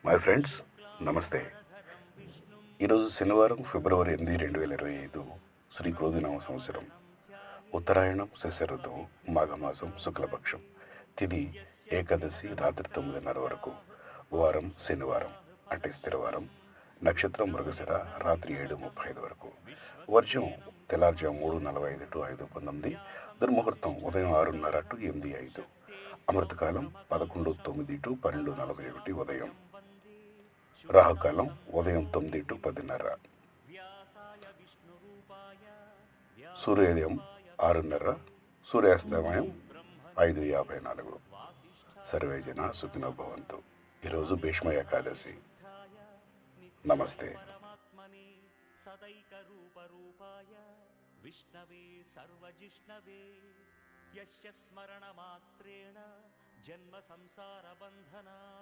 My friends, నమస్తే. ఈరోజు శనివారం ఫిబ్రవరి 8, 2025 శ్రీ క్రోధినామ సంవత్సరం. ఉత్తరాయణం, శశ ఋతువు, మాఘమాసం, శుక్లపక్షం. తిథి ఏకాదశి రాత్రి 9:30 వరకు. వారం శనివారం అంటే స్థిరవారం. నక్షత్రం మృగశిర రాత్రి 7:35 వరకు. వర్షం తెల్లారుజాము 3:45 to 5:19. దుర్ముహూర్తం ఉదయం 6:30 to 8:05. అమృతకాలం 11:09 to 12:41 ఉదయం. రాహుకాలం ఉదయం 9 to 10:30. సూర్యోదయం 6:30, సూర్యాస్తమయం 5:54. సర్వేజన సుఖినో భవంతు. ఈరోజు భీష్మ ఏకాదశి. నమస్తే. విష్ణవే సర్వజిష్ణవే యస్య స్మరణ మాత్రేణ జన్మ సంసార బంధనాత్